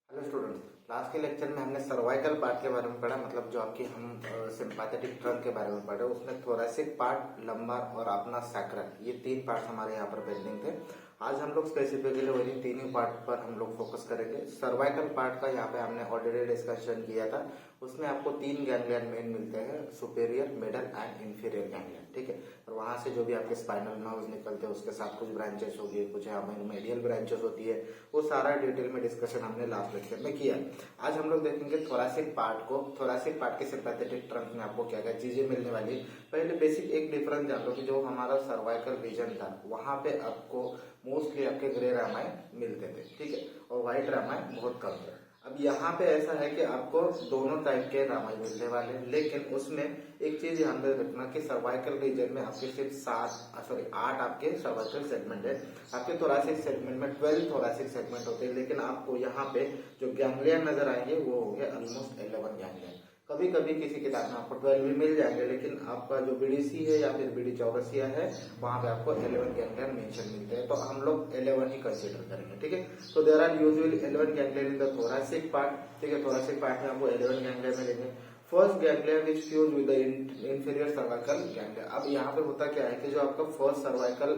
Hello students, last के lecture में हमने सर्वाइकल पार्ट के बारे में पढ़ा, मतलब जो आपकी हम सिंपैथेटिक ट्रंक के बारे में पढ़े। उसमें थोरैसिक पार्ट, लंबार और अपना सैक्रल, ये तीन पार्ट हमारे यहाँ पर पेंडिंग थे। आज हम लोग स्पेसिफिकली वही तीन ही पार्ट पर हम लोग फोकस करेंगे। सर्वाइकल पार्ट का यहाँ पे हमने ऑलरेडी डिस्कशन किया था। उसमें आपको तीन गैंग्लियन मेन मिलते हैं, superior, middle and inferior ganglion, ठीक है। और वहां से जो भी आपके स्पाइनल नर्व्स निकलते हैं उसके साथ कुछ ब्रांचेस होगी, कुछ मेडियल ब्रांचेस होती है, वो सारा डिटेल में डिस्कशन हमने लास्ट लेक्चर में किया। आज हम लोग देखेंगे थोरैसिक पार्ट को। थोरैसिक पार्ट के सिंपैथेटिक ट्रंक में आपको क्या क्या चीजें मिलने वाली है। पहले बेसिक एक डिफरेंस जान लो कि जो हमारा सर्वाइकल रीजन था वहां पे आपको मोस्टली आपके ग्रे रामायण मिलते थे, ठीक है, और व्हाइट रामायण बहुत कम थे। अब यहाँ पे ऐसा है कि आपको दोनों टाइप के रामायण मिलने वाले हैं, लेकिन उसमें एक चीज ध्यान में रखना कि सर्वाइकल रीजन में आपके सिर्फ 8 आपके सर्वाइकल सेगमेंट है। आपके थोरैसिक सेगमेंट में 12 थोरैसिक सेगमेंट होते हैं, लेकिन आपको यहाँ पे जो गैंग्लियन नजर आएंगे वो हो गए ऑलमोस्ट 11 गैंग्लियन। कभी कभी किसी किताब में आपको 12 भी मिल जाएंगे, लेकिन आपका जो बीडीसी है या फिर बीडी चौरसिया है वहां पे आपको 11 गैंग्लियन मेंशन मिलते हैं, तो हम लोग 11 ही कंसीडर करेंगे, ठीक है। तो there are usually 11 ganglion in the thoracic part, ठीक है। थोरैसिक पार्ट में आपको 11 गैंग्लियन मिलेंगे। First ganglion which fuse with the inferior cervical ganglion. अब यहाँ पे होता क्या है कि जो आपका फर्स्ट सर्वाइकल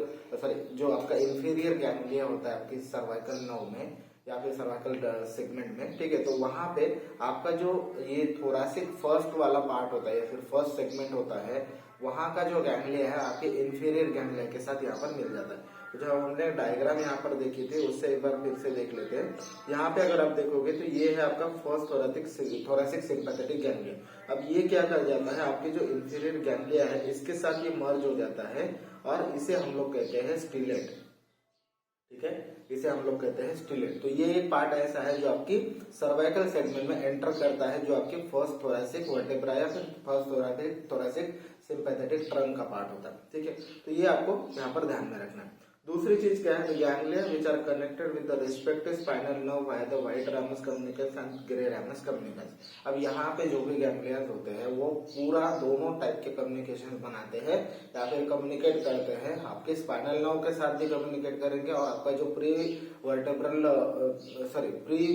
जो आपका इंफीरियर गैंग्लियन होता है आपकी सर्वाइकल नर्व में या फिर सर्वाइकल सेगमेंट में, ठीक है, तो वहां पे आपका जो ये थोरैसिक फर्स्ट वाला पार्ट होता है या फिर फर्स्ट सेगमेंट होता है, वहां का जो गैंग्लिया है आपके इंफीरियर गैंग्लिया के साथ यहाँ पर मिल जाता है। तो जब हमने डायग्राम यहाँ पर देखी थी उससे एक बार फिर से देख लेते हैं। यहाँ पे अगर आप देखोगे तो ये है आपका फर्स्ट थोरैसिक सिंपैथेटिक गैंग्लिया। अब ये क्या कर जाता है, आपके जो इंफीरियर गैंग्लिया है इसके साथ ये मर्ज हो जाता है और इसे हम लोग कहते हैं स्टिलेट, ठीक है, इसे हम लोग कहते हैं स्टिलेट। तो ये एक पार्ट ऐसा है जो आपकी सर्वाइकल सेगमेंट में एंटर करता है, जो आपकी फर्स्ट थोरैसिक वर्टेब्रा या फिर फर्स्ट थोरैसिक सिंपैथेटिक ट्रंक का पार्ट होता है, ठीक है। तो ये आपको यहाँ पर ध्यान में रखना है। दूसरी चीज क्या है, ganglia which are connected with the respective spinal nerve via the white ramus communicans and grey ramus communicans. अब यहाँ पे जो भी गैंग्लिया होते हैं वो पूरा दोनों टाइप के कम्युनिकेशन बनाते हैं या फिर कम्युनिकेट करते हैं। आपके स्पाइनल नर्व के साथ भी कम्युनिकेट करेंगे और आपका जो प्री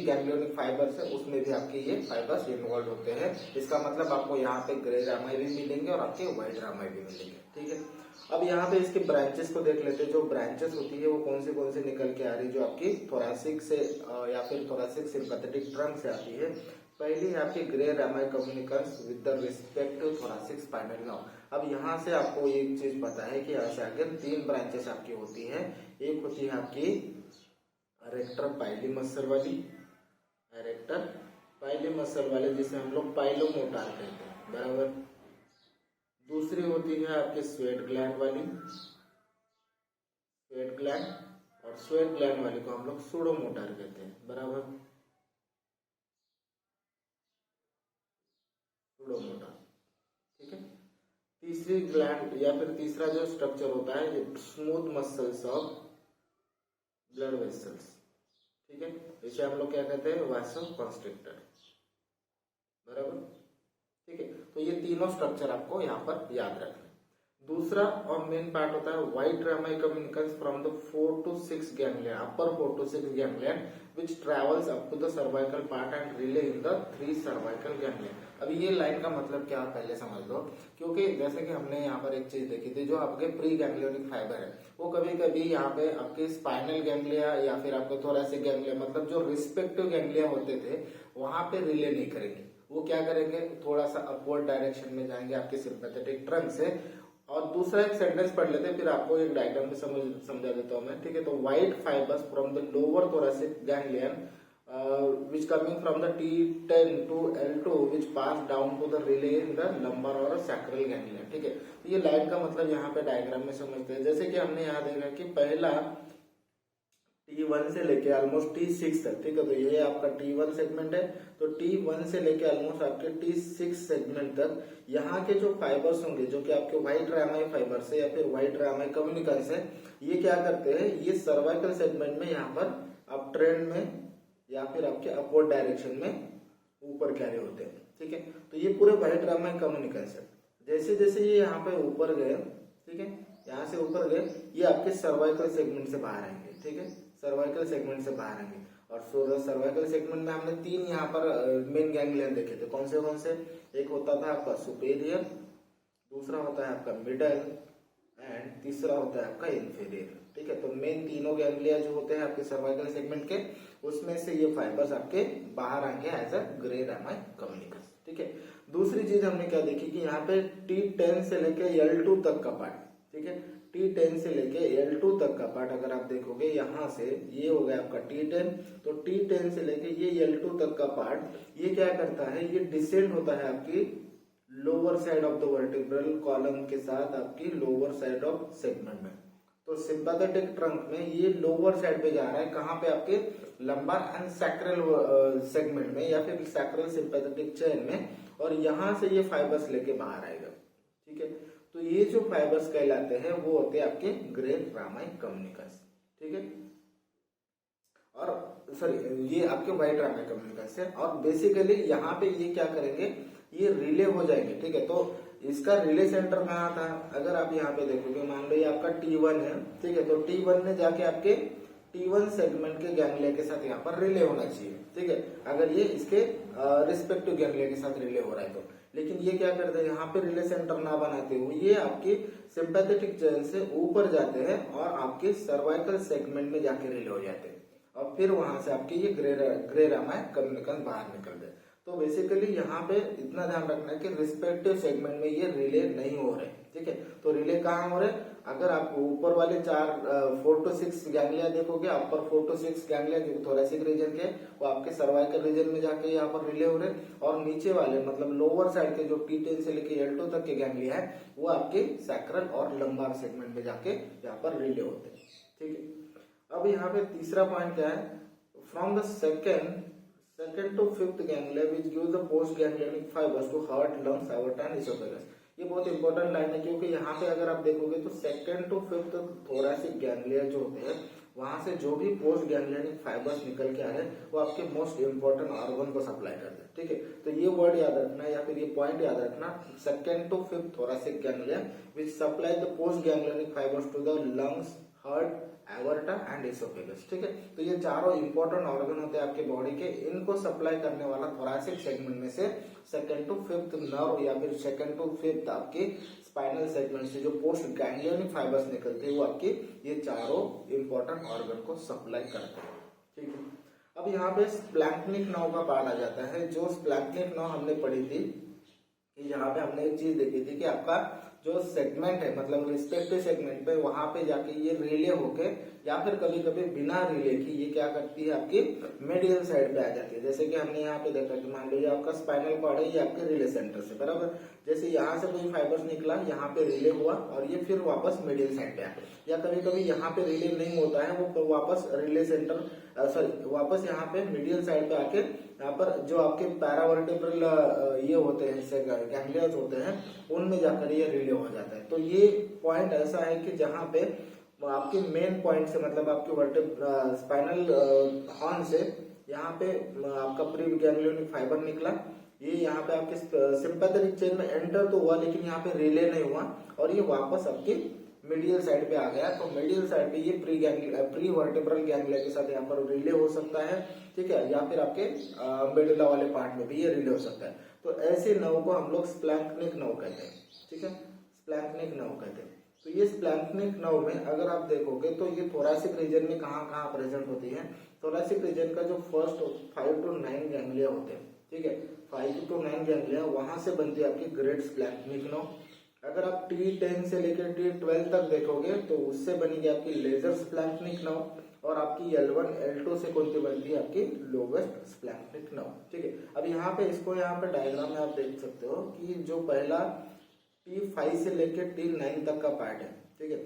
गैंग्लियोनिक फाइबर्स है उसमें भी आपके ये फाइबर्स इन्वॉल्व होते हैं। इसका मतलब आपको यहाँ पे ग्रे रामाई भी मिलेंगे और आपके व्हाइट रामाई भी मिलेंगे, ठीक है। अब यहाँ पे इसके ब्रांचेस को देख लेते हैं। जो ब्रांचेस होती है वो कौन से निकल के आ रही है, जो आपकी थोरैसिक से या फिर थोरैसिक सिंपैथेटिक ट्रंक से आती है। पहली है आपकी grey rami communicans with the respective thoracic spinal nerve. अब यहाँ से आपको एक चीज पता है कि यहाँ से आगे 3 ब्रांचेस आपकी होती है। एक होती है आपकी एरेक्टर पाइली मसल वाली, एरेक्टर पाइली मसल वाले जिसे हम लोग पाइलोमोटार कहते हैं, बराबर। दूसरी होती है आपके स्वेट ग्लैंड वाली, स्वेट ग्लैंड, और स्वेट ग्लैंड वाली को हम लोग सूडोमोटार कहते हैं, बराबर, सूडोमोटार, ठीक है। तीसरी ग्लैंड या फिर तीसरा जो स्ट्रक्चर होता है smooth muscles of blood vessels, ठीक है, इसे हम लोग क्या कहते हैं, वासो कॉन्स्ट्रिक्टर, बराबर, ठीक है। तो ये तीनों स्ट्रक्चर आपको यहाँ पर याद रखना है। दूसरा और मेन पार्ट होता है white rami communicans from the 4 to 6 ganglion, upper 4 to 6 ganglion which travels up to the cervical part and relay in the 3 cervical ganglion. अब ये लाइन का मतलब क्या आप पहले समझ लो, क्योंकि जैसे कि हमने यहाँ पर एक चीज देखी थी, जो आपके प्री गैंग्लियोनिक फाइबर है वो कभी कभी यहाँ पे आपके स्पाइनल गैंग्लिया या फिर आपके थोरैसिक गैंग्लिया, मतलब जो रिस्पेक्टिव गैंग्लिया होते थे वहां पे रिले नहीं करेंगे। वो क्या करेंगे, थोड़ा सा अपवर्ड डायरेक्शन में जाएंगे आपके सिंपैथेटिक ट्रंक से। और दूसरा एक सेंटेंस पढ़ लेते हैं, फिर आपको एक डायग्राम में समझा देता हूं मैं, ठीक है। तो white fibres from the lower thoracic ganglion which coming from the T10 to L2 which pass down to the relay in the lumbar और sacral ganglia। ठीक है, तो ये लाइन का मतलब यहाँ पे डायग्राम में समझते हैं। जैसे कि हमने यहाँ देखा कि पहला T1 से लेके ऑलमोस्ट T6 तक, ठीक है, तो ये आपका T1 सेगमेंट है। तो T1 से लेके ऑलमोस्ट आपके T6 सेगमेंट तक यहाँ के जो फाइबर्स होंगे जो कि आपके व्हाइट रामाई फाइबर्स है या फिर व्हाइट रामाई कम्युनिकन्स है, ये क्या करते हैं, ये सर्वाइकल सेगमेंट में यहाँ पर अप ट्रेंड में या फिर आपके अपवर्ड डायरेक्शन में ऊपर कैरी होते हैं। ठीक है, तो ये पूरे व्हाइट रामाई कम्युनिकन्स है। जैसे जैसे ये यहाँ पे ऊपर गए, ठीक है, यहाँ से ऊपर गए, ये आपके सर्वाइकल सेगमेंट से बाहर आएंगे। ठीक है, सर्वाइकल सेगमेंट से बाहर आएंगे। और सर्वाइकल सेगमेंट में हमने तीन यहाँ पर मेन गैंग्लियन देखे थे। कौन से? एक होता था आपका सुपेरियर, दूसरा होता है आपका मिडल एंड तीसरा होता है आपका इंफीरियर। ठीक है, तो मेन तीनों गैंग्लिया जो होते हैं आपके सर्वाइकल सेगमेंट के, उसमें से ये फाइबर्स आपके बाहर आएंगे एज अ ग्रे रामाई कम्युनिकस। ठीक है, दूसरी चीज हमने क्या देखी कि यहाँ पे T10 से लेके L2 तक का पार्ट, ठीक है, T10 से लेके L2 तक का पार्ट अगर आप देखोगे यहाँ से, ये हो गया आपका T10, तो T10 से लेके ये L2 तक का पार्ट ये क्या करता है, ये डिसेंड होता है आपकी lower side of the vertebral column के साथ आपकी लोअर साइड ऑफ सेगमेंट में। तो सिंपैथेटिक ट्रंक में ये लोअर साइड पे जा रहा है, कहाँ पे, आपके लंबार एंड सैक्रल सेगमेंट में या फिर सैक्रल सिंपैथेटिक चेन में, और यहाँ से ये फाइबर्स लेके बाहर आएगा। ठीक है, तो ये जो फाइबर्स कहलाते हैं वो होते हैं आपके ग्रे रामाई कम्युनिकस। ठीक है, और सॉरी ये आपके व्हाइट रामाई कम्युनिकस है। और बेसिकली यहाँ पे ये क्या करेंगे, ये रिले हो जाएंगे। ठीक है, तो इसका रिले सेंटर कहाँ था, अगर आप यहाँ पे देखोगे, मान लो ये आपका T1 है। ठीक है, तो T1 में जाके आपके T1 सेगमेंट के गैंग्लिया के साथ यहाँ पर रिले होना चाहिए। ठीक है, अगर ये इसके रिस्पेक्टिव गैंग्लिया के साथ रिले हो रहा है तो। लेकिन ये क्या करते हैं, यहाँ पे रिले सेंटर ना बनाते हुए ये आपके सिंपैथेटिक चेन से ऊपर जाते हैं और आपके सर्वाइकल सेगमेंट में जाके रिले हो जाते हैं, और फिर वहां से आपके ये ग्रे रामाई कम्युनिकस बाहर निकलते हैं। तो बेसिकली यहाँ पे इतना ध्यान रखना है कि रिस्पेक्टिव सेगमेंट में ये रिले नहीं हो रहे। ठीक है, तो रिले कहाँ हो रहे, अगर आप ऊपर वाले 4 to 6 गैंग्लिया देखोगे, अपर 4 to 6 गैंग्लिया जो थोरेसिक रीजन के, वो आपके सर्वाइकल रीजन में जाके यहाँ पर रिले हो रहे, और नीचे वाले मतलब लोअर साइड के जो T10 से लेके L2 तक के गैंग्लिया है वो आपके सैक्रल और लंबार सेगमेंट में जाके यहाँ पर रिले होते हैं। ठीक है, अब यहाँ पे तीसरा पॉइंट क्या है, from the second to fifth ganglia which gives the post ganglionic fibers to heart, lungs, aorta and esophagus। ये बहुत इंपॉर्टेंट लाइन है, क्योंकि यहाँ पे अगर आप देखोगे तो second to fifth thoracic ganglia जो होते हैं, वहां से जो भी पोस्ट गैंग्लियनिक फाइबर्स निकल के आ रहे हैं वो आपके मोस्ट इंपॉर्टेंट ऑर्गन को सप्लाई करते हैं। ठीक है, तो ये वर्ड याद रखना या फिर ये पॉइंट याद रखना, second to fifth thoracic ganglia which supply the post ganglionic fibres to the lungs, heart, aorta and oesophagus. ठीक है, तो ये चारों इंपॉर्टेंट ऑर्गन होते हैं आपके बॉडी के, इनको सप्लाई करने वाला थोरेसिक सेगमेंट में से सेकंड टू फिफ्थ नर्व या फिर सेकंड टू फिफ्थ आपके स्पाइनल सेगमेंट से जो पोस्ट गैंग्लियनिक फाइबर्स निकलते हैं वो आपके ये चारों इंपॉर्टेंट ऑर्गन को सप्लाई करते हैं। ठीक है, अब यहाँ पे स्प्लैंक्निक नर्व का पार्ट आ जाता है। जो स्प्लैंक्निक नर्व हमने पढ़ी थी कि यहाँ पे हमने एक चीज देखी थी कि आपका जो सेगमेंट है मतलब रिस्पेक्टिव सेगमेंट पे वहां पे जाके ये रिले होके या फिर कभी कभी बिना रिले की ये क्या करती है आपकी मेडियल साइड पे आ जाती है। जैसे कि हमने यहाँ पे देखा कि मान लीजिए आपका स्पाइनल कॉर्ड है, ये आपके रिले सेंटर से बराबर, जैसे यहाँ से कोई फाइबर्स निकला, यहाँ पे रिले हुआ और ये फिर वापस मेडियल साइड पे आया, या कभी कभी यहाँ पे रिले नहीं होता है, वो वापस रिले सेंटर वापस यहाँ पे मीडियल साइड पे आके यहाँ पर जो आपके पैरावर्टिब्रल ये होते हैं गैंग्लियाज होते हैं उनमें जाकर ये रिले हो जाता है। तो ये पॉइंट ऐसा है कि जहाँ पे आपके मेन पॉइंट से मतलब आपके स्पाइनल हॉर्न से यहाँ पे आपका प्री गैंग्लियोनिक फाइबर निकला, ये यहाँ पे आपके सिंपैथेटिक चेन में एंटर तो हुआ लेकिन यहाँ पे रिले नहीं हुआ और ये वापस आपके मीडियल साइड पे आ गया। तो मीडियल साइड पे ये प्री वर्टिब्रल गैंग्लिया के साथ यहाँ पर रिले हो सकता है, ठीक है, या फिर आपके मेडुला वाले पार्ट में भी ये रिले हो सकता है। तो ऐसे नर्व को हम लोग स्प्लैंक्निक नर्व कहते हैं, ठीक है, स्प्लैंक्निक नर्व कहते हैं। तो ये स्प्लैंक्निक नर्व में अगर आप देखोगे तो ये थोरेसिक रीजन में कहाँ कहाँ प्रेजेंट होती है। थोरेसिक रीजन का जो फर्स्ट 5 to 9 गैंग्लिया होते हैं, ठीक है, 5 to 9 गैंग्लिया वहां से बनती है आपकी ग्रेट स्प्लैंक्निक नर्व। अगर आप T10 से लेकर T12 तक देखोगे तो उससे बनेगी आपकी लेजर स्प्लैंक्निक नर्व, और आपकी L1 L2 से कौन सी बनती है आपकी लोवेस्ट स्प्लैंक्निक नर्व। ठीक है, अब यहाँ पे इसको यहाँ पे डायग्राम में आप देख सकते हो कि जो पहला T5 से लेकर T9 तक का पार्ट है। ठीक है,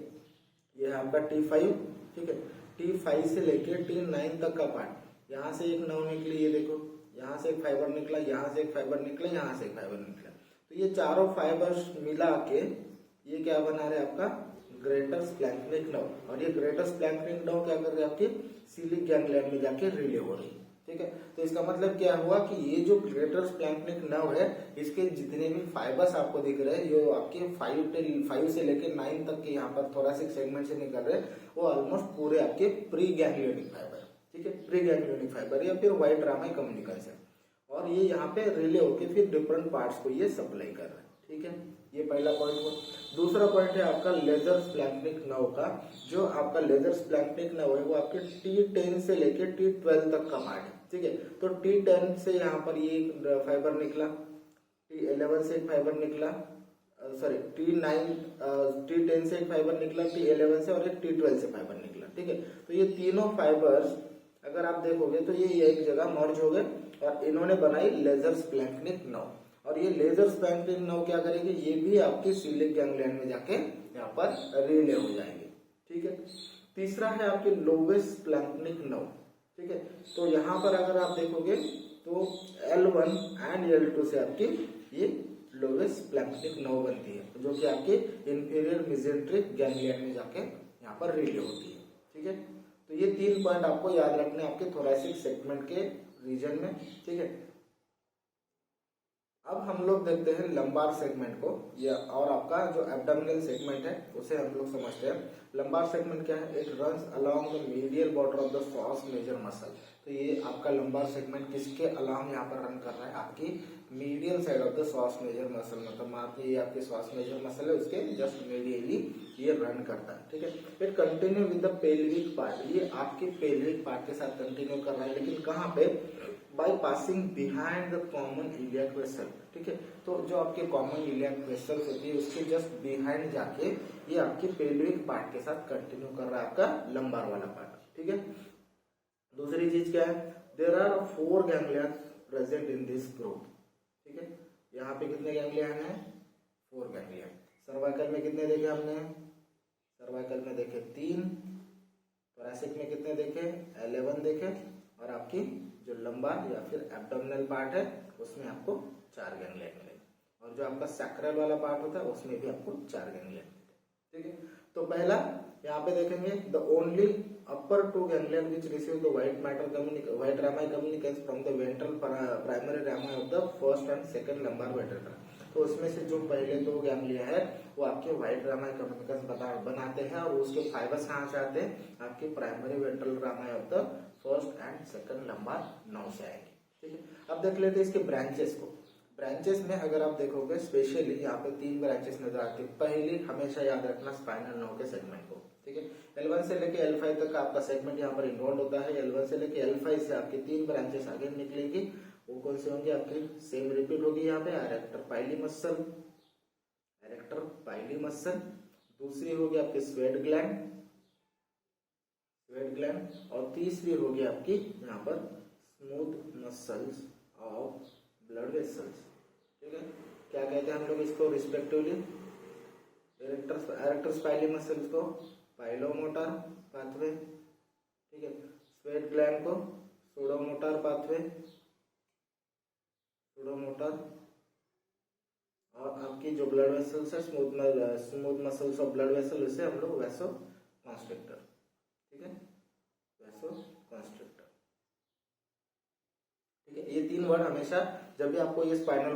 ये आपका T5, ठीक है, T5 से लेकर T9 तक का पार्ट, यहाँ से एक नर्व निकली, ये देखो यहाँ से एक फाइबर निकला, यहाँ से एक फाइबर निकला, यहाँ से एक फाइबर निकला, तो ये चारों फाइबर्स मिला के ये क्या बना रहे आपका ग्रेटर स्प्लैंक्निक नर्व। और ये ग्रेटर स्प्लैंक्निक नर्व क्या कर रहे हैं आपके सीलिक गैंग्लियन में जाके रिले हो रही है। ठीक है, तो इसका मतलब क्या हुआ कि ये जो ग्रेटर स्प्लैंक्निक नर्व है इसके जितने भी फाइबर्स आपको दिख रहे हैं, ये आपके 5 से लेकर 9 तक के यहाँ पर थोरैसिक सेगमेंट से निकल रहे हैं, वो ऑलमोस्ट पूरे आपके प्री गैंग्लियोनिक फाइबर। ठीक है, प्री गैंग्लियोनिक फाइबर या फिर व्हाइट रामाई कम्युनिकेंस है, और ये यहाँ पे रिले होके फिर डिफरेंट पार्ट्स को ये सप्लाई कर रहा है। ठीक है, ये पहला पॉइंट हुआ। दूसरा पॉइंट है आपका लेजर स्प्लैंक्निक नर्व का। जो आपका लेजर स्प्लैंक्निक नर्व है वो आपके T10 से लेकर T12 तक का पार्ट है। ठीक है, तो T10 से यहाँ पर ये एक फाइबर निकला, T11 से एक फाइबर निकला, सॉरी T10 से एक फाइबर निकला, T11 से, और एक T12 से फाइबर निकला। ठीक है, तो ये तीनों फाइबर्स अगर आप देखोगे तो ये एक जगह मर्ज हो गए और इन्होंने बनाई लेजर स्प्लैंक्निक नर्व। और ये लेजर स्प्लैंक्निक नर्व क्या करेगी, ये भी आपकी सीलिक गैंग्लियन में जाके यहाँ पर रिले हो जाएंगे। ठीक है, तीसरा है आपके लोवेस्ट स्प्लैंक्निक नर्व। ठीक है, तो यहाँ पर अगर आप देखोगे तो L1 एंड L2 से आपकी ये लोवेस्ट स्प्लैंक्निक नर्व बनती है, जो कि आपके इंफीरियर मेसेंट्रिक गैंग्लियन में जाके यहाँ पर रिले होती है। ठीक है, तो ये 3 पॉइंट आपको याद रखने आपके थोरैसिक सेगमेंट के रीजन में। ठीक है, अब हम लोग देखते हैं लंबार सेगमेंट को, या और आपका जो एब्डोमिनल सेगमेंट है उसे हम लोग समझते हैं। लंबार सेगमेंट क्या है, it runs along the medial border of the psoas major muscle. तो ये आपका लंबार सेगमेंट किसके अलोंग यहाँ पर रन कर रहा है, आपकी medial side of the psoas major muscle, मतलब आपकी ये आपकी सॉस मेजर मसल है उसके जस्ट मीडियली ये रन करता है। ठीक है, it continue with the pelvic part, ये आपके पेल्विक पार्ट के साथ कंटिन्यू कर रहा है, लेकिन कहाँ पे, by passing behind the common iliac vessel. ठीक है, तो जो आपके कॉमन इलियक वेसल्स होती है उसके जस्ट बिहाइंड जाके ये आपके पेल्विक पार्ट के साथ कंटिन्यू कर रहा है आपका लंबार वाला पार्ट। ठीक है, दूसरी चीज क्या है, there are 4 ganglion present in this group. ठीक है, यहाँ पे कितने गैंग्लियन है, 4 गैंग्लियन। सर्वाइकल में कितने देखे हमने, सर्वाइकल में देखे 3, थोरैसिक में कितने देखे, 11 देखे, और आपकी जो लंबार या फिर एब्डोमिनल पार्ट है उसमें आपको 4 गैंग्लियन मिलेंगे, और जो आपका सैक्रल वाला पार्ट होता है उसमें भी आपको 4 गैंग्लियन मिलते हैं। ठीक है, तो पहला यहाँ पे देखेंगे the only upper 2 ganglion which receive the white rami communicans from the ventral primary rami of the first and second lumbar vertebra. तो उसमें से जो पहले 2 गैंग्लिया है वो आपके व्हाइट रामाई कम्युनिकेंस बनाते हैं, और उसके फाइबर्स कहाँ से आते हैं, आपके primary ventral Ramai of the first and second lumbar nerve से आएंगे। ठीक है, अब देख लेते हैं इसके ब्रांचेस को। ब्रांचेस में अगर आप देखोगे स्पेशली यहाँ पे 3 ब्रांचेस नजर आती है। पहली हमेशा याद रखना स्पाइनल नर्व के सेगमेंट को। ठीक है, L1 से लेके L5 तक का आपका सेगमेंट यहाँ पर इन्वॉल्व होता है। L1 से लेके L5 से आपकी 3 ब्रांचेस आगे निकलेगी, वो कौन से होंगे आपकी, सेम रिपीट होगी यहाँ पे, एरेक्टर पाइली मसल, दूसरी होगी आपकी स्वेट ग्लैंड, और तीसरी होगी आपकी यहाँ पर smooth muscles of blood vessels. ठीक है, क्या कहते हैं हम लोग इसको रिस्पेक्टिवली, एरेक्टर स्पाइली मसल्स को पाइलोमोटर पाथवे, ठीक है, स्वेट ग्लैंड को सूडोमोटर पाथवे, और आपकी जो ब्लड वेसल्स है smooth muscles of blood vessel, उसे हम लोग वैसो कॉन्स्ट्रिक्टर। ठीक है, वैसो कॉन्स्ट्रिक्टर। ठीक है, ये 3 वर्ड हमेशा जब भी आपको ये स्पाइनल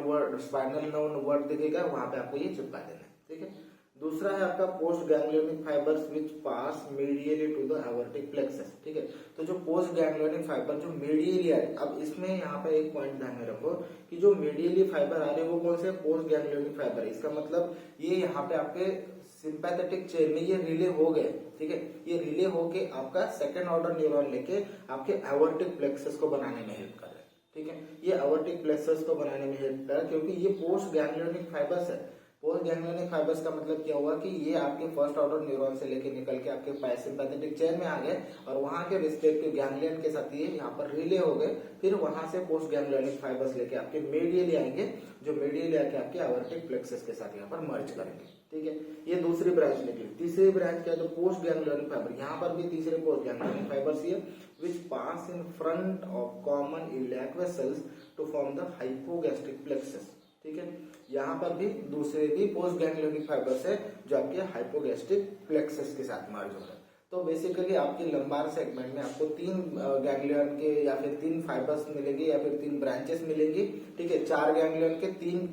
नर्व वर्ड दिखेगा वहां पे आपको ये चिपका देना है। ठीक है, दूसरा है आपका post ganglionic fibres which pass medially to the aortic plexus. ठीक है, तो जो पोस्ट गैंग्लियोनिक फाइबर जो मीडियली आ रहे, अब इसमें यहाँ पे एक पॉइंट ध्यान में रखो कि जो मीडियली फाइबर आ रहे हैं वो कौन से, पोस्ट गैंग्लियोनिक फाइबर। इसका मतलब ये यहाँ पे आपके सिंपैथेटिक चेन में ये रिले हो गए। ठीक है, ये रिले होके आपका सेकेंड ऑर्डर न्यूरॉन लेके आपके एवर्टिक प्लेक्सस को बनाने में हेल्प कर रहे हैं। ठीक है, ये एवर्टिक प्लेक्सस को बनाने में हेल्प कर रहा है क्योंकि ये पोस्ट गैंग्लियोनिक फाइबर्स है। पोस्ट गैंग्लियोनिक फाइबर्स का मतलब क्या हुआ कि ये आपके फर्स्ट ऑर्डर न्यूरॉन से लेके निकल के आपके पैरासिम्पैथेटिक चेन में आ गए और वहां के रिस्पेक्टिव गैंग्लियन के साथ ये यहाँ पर रिले हो गए, फिर वहां से पोस्ट गैंग्लियोनिक फाइबर्स लेके आपके मीडियली आएंगे, जो मीडियली आके आपके आवर्टिक प्लेक्सस के साथ यहाँ पर मर्ज करेंगे। ठीक है, ये दूसरी ब्रांच निकली। तीसरी ब्रांच क्या है, तो पोस्ट गैंग्लियोनिक फाइबर। यहाँ पर भी तीसरे पोस्ट गैंग्लियोनिक फाइबर्स ये which pass in front of common iliac vessels to form the hypogastric plexus। ठीक है, यहाँ पर भी दूसरे भी पोस्ट गैंग्लियोनिक फाइबर्स है जो आपके हाइपोगैस्ट्रिक प्लेक्सस के साथ मर्ज हो रहे हैं। तो बेसिकली आपकी लंबार सेगमेंट में आपको 3 गैंग्लियन के या फिर 3 फाइबर्स मिलेंगे या फिर 3 ब्रांचेस मिलेंगी। ठीक है, 4 गैंग्लियन के 3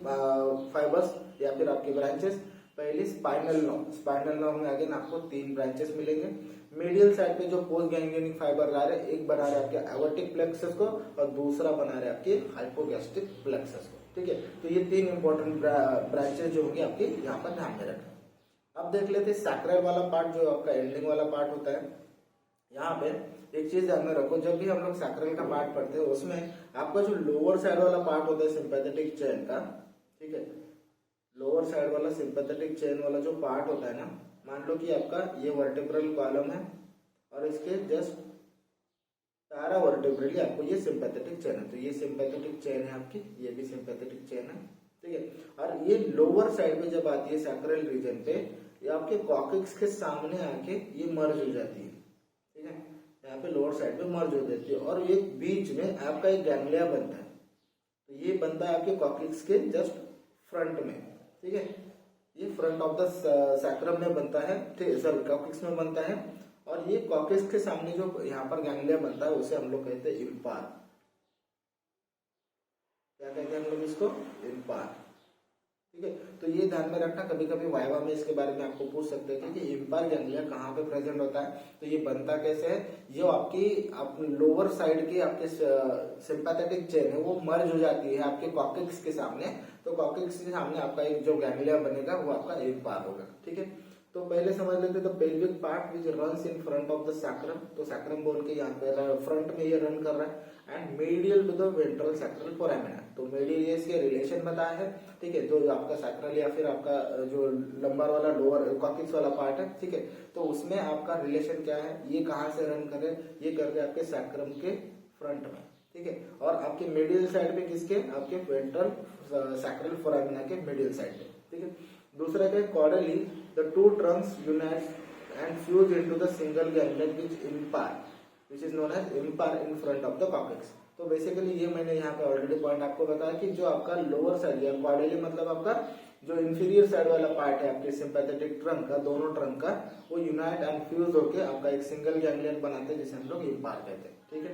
फाइबर्स या फिर आपके ब्रांचेस। पहली स्पाइनल नर्व में अगेन आपको 3 ब्रांचेस मिलेंगे। मीडियल साइड पे जो पोस्ट गैंग्लियोनिक फाइबर ला रहे हैं, एक बना रहे आपके एवर्टिक प्लेक्सस को और दूसरा बना रहे आपके हाइपोगैस्ट्रिक प्लेक्सस को। ठीक है, तो ये 3 इंपॉर्टेंट ब्रांचेस जो होंगे आपके यहाँ पर ध्यान में रखें। अब देख लेते हैं सैक्रल वाला पार्ट, जो आपका एंडिंग वाला पार्ट होता है। यहाँ पे एक चीज ध्यान में रखो, जब भी हम लोग सैक्रल का पार्ट पढ़ते हैं उसमें आपका जो लोअर साइड वाला पार्ट होता है सिंपैथेटिक चेन का, ठीक है, लोअर साइड वाला सिंपैथेटिक चेन वाला जो पार्ट होता है ना, मान लो कि आपका ये वर्टिब्रल कॉलम है और इसके जस्ट पैरावर्टिब्रली आपको ये सिंपैथेटिक चेन है, तो ये सिंपैथेटिक चेन है आपकी, ये भी सिंपैथेटिक चेन है। ठीक है, और ये लोअर साइड पे जब आती है सैक्रल रीजन पे, ये आपके कॉक्सिक्स के सामने आके ये मर्ज हो जाती है। ठीक है, यहाँ पे लोअर साइड पे मर्ज हो जाती है और ये बीच में आपका एक गैंग्लिया बनता है, तो ये बनता है आपके कॉक्सिक्स के जस्ट फ्रंट में। ठीक है, ये फ्रंट ऑफ द सैक्रम में बनता है, सॉरी कॉक्सिक्स में बनता है, और ये कॉक्सिक्स के सामने जो यहाँ पर गैंग्लिया बनता है उसे हम लोग कहते हैं इम्पार। क्या कहते हैं हम लोग इसको? इम्पार। ठीक है, तो ये ध्यान में रखना, कभी कभी वाइवा में इसके बारे में आपको पूछ सकते हैं कि इम्पार गैंग्लिया कहाँ पे प्रेजेंट होता है, तो ये बनता कैसे है। ये आपकी लोअर साइड की आपके सिंपैथेटिक चेन है वो मर्ज हो जाती है आपके कॉक्सिक्स के सामने, तो कॉक्सिक्स के सामने आपका एक जो गैंग्लिया बनेगा वो आपका इम्पार होगा। ठीक है, तो पहले समझ लेते, तो pelvic part which runs in front of the sacrum, तो सैक्रम बोल के यहाँ पे फ्रंट में ये रन कर रहा है, and medial to the ventral sacral foramina, तो मीडियल ये इसके रिलेशन बताया है। ठीक है, जो आपका सैक्रल या फिर आपका जो लंबर वाला लोअर कॉक्सिक्स वाला पार्ट है, ठीक है, तो उसमें आपका रिलेशन क्या है, ये कहाँ से रन करे, ये कर रहे आपके सैक्रम के फ्रंट में। ठीक है, और आपके मीडियल साइड पे किसके, आपके वेंट्रल सैक्रल फोरामिना के मीडियल साइड पे। ठीक है, दूसरा क्या, cordially the two Trunks unite and fuse into the single ganglion which is known as impar in front of the coccyx। तो बेसिकली ये मैंने यहाँ पे ऑलरेडी पॉइंट आपको बताया कि जो आपका लोअर साइड या कॉर्डली मतलब आपका जो इंफीरियर साइड वाला पार्ट है आपके सिंपैथेटिक ट्रंक का, दोनों ट्रंक का, वो यूनाइट एंड फ्यूज होके आपका एक सिंगल गैंग्लियन बनाते हैं जिसे हम लोग इम्पार कहते हैं। ठीक है,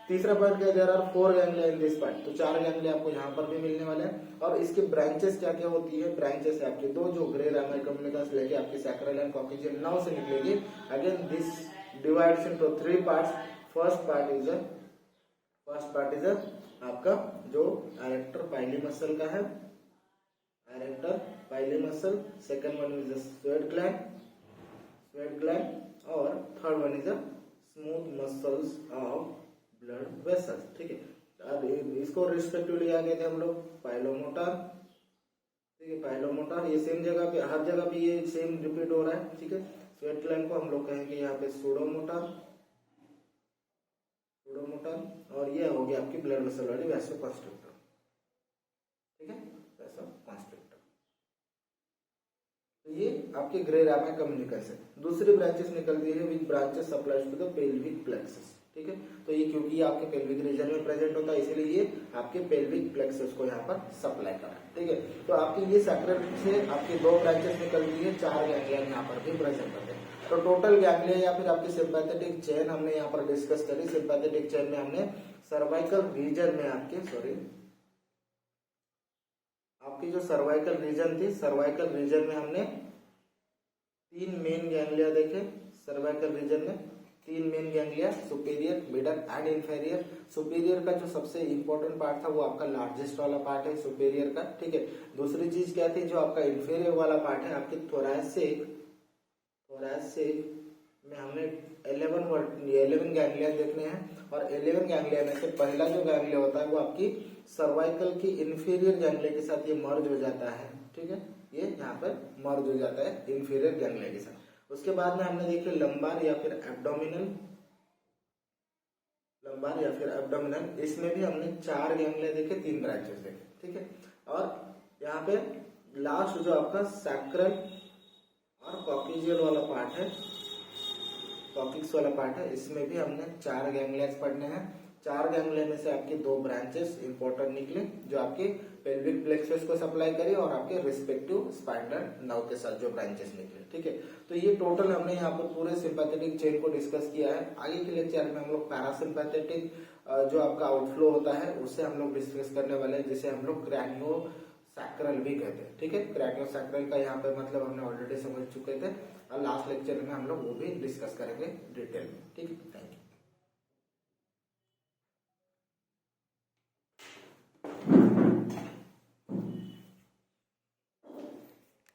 तीसरा पार्ट क्या, there are 4 ganglia in this part, तो 4 गैंग्लिया आपको यहाँ पर भी मिलने वाले हैं। और इसके ब्रांचेस क्या क्या होती है, ब्रांचेस है आपके 2 जो ग्रे रामाई कम्युनिकस लेके आपके सैक्रल एंड कॉक्सियल नर्व से निकलेगी। Again this divides into 3 parts. First part is आपका जो एरेक्टर पाइली मसल का है, arrector pili muscle. Second one is sweat gland और third one is smooth muscles of blood vessels. ठीक है, अब इसको रिस्पेक्टिवली क्या कहते हैं हम लोग, पाइलोमोटर। ठीक है, पाइलोमोटर ये सेम जगह पे, हर जगह पे ये सेम रिपीट हो रहा है। ठीक है, स्वेट ग्लैंड को हम लोग कहेंगे यहाँ पे सूडोमोटर, और ये हो गया आपकी ब्लड वेसल वाली वैसोकंस्ट्रिक्टर। ठीक है, वैसोकंस्ट्रिक्टर, तो ये आपके ग्रे रामाई कम्युनिकस है। दूसरी ब्रांचेस निकलती है which branches supplies to the pelvic plexus. ठीक है, तो ये क्योंकि ये आपके पेल्विक रीजन में प्रेजेंट होता है इसलिए ये आपके पेल्विक प्लेक्सस को यहाँ पर सप्लाई कर रहा है। ठीक है, तो आपकी ये सैक्रल से आपकी 2 ब्रांचेस निकलती है, 4 गैंग्लिया यहाँ पर भी प्रेजेंट होते हैं। तो टोटल गैंग्लिया या फिर आपकी सिंपैथेटिक चेन हमने यहाँ पर डिस्कस करी। सिंपैथेटिक चेन में हमने सर्वाइकल रीजन में आपकी जो सर्वाइकल रीजन थी, सर्वाइकल रीजन में हमने 3 मेन गैंग्लिया देखे। सर्वाइकल रीजन में 3 main ganglia, superior, middle and inferior. Superior का जो सबसे इंपॉर्टेंट पार्ट था वो आपका लार्जेस्ट वाला पार्ट है सुपीरियर का। ठीक है, दूसरी चीज क्या थी, जो आपका इंफीरियर वाला पार्ट है आपकी थोरैसिक में हमने 11 गैंग्लिया देखने हैं, और 11 गैंग्लिया में से पहला जो गैंग्लिया होता है वो आपकी सर्वाइकल की इंफीरियर गैंग्लिया के साथ ये मर्ज हो जाता है। ठीक है, ये यहाँ पर मर्ज हो जाता है इंफीरियर गैंग्लिया के साथ। उसके बाद में हमने देखिए लंबार या फिर एब्डोमिनल, इसमें भी हमने 4 गैंग्लिया देखे, 3 ब्रांचेस देखे, ठीक है। और यहाँ पे लास्ट जो आपका सैक्रल और कॉक्सियल वाला पार्ट है, कॉक्सिक्स वाला पार्ट है, इसमें भी हमने 4 गैंग्लियास पढ़ने हैं। 4 गैंग्लिया में से आपके 2 ब्रांचेस इंपॉर्टेंट निकले जो आपके पेल्विक प्लेक्सस को सप्लाई करी और आपके रिस्पेक्टिव स्पाइनल नर्व के साथ जो ब्रांचेस निकले, ठीक है। तो ये टोटल हमने यहाँ पर पूरे सिंपैथेटिक चेन को डिस्कस किया है। आगे के लेक्चर में हम लोग पैरासिम्पैथेटिक जो आपका आउटफ्लो होता है उससे हम लोग डिस्कस करने वाले हैं, जिसे हम लोग क्रैनियो सैक्रल भी कहते हैं, ठीक है। क्रैनियो सैक्रल का यहाँ पे मतलब हमने ऑलरेडी समझ चुके थे और लास्ट लेक्चर में हम लोग वो भी डिस्कस करेंगे डिटेल में, ठीक है। Thank you.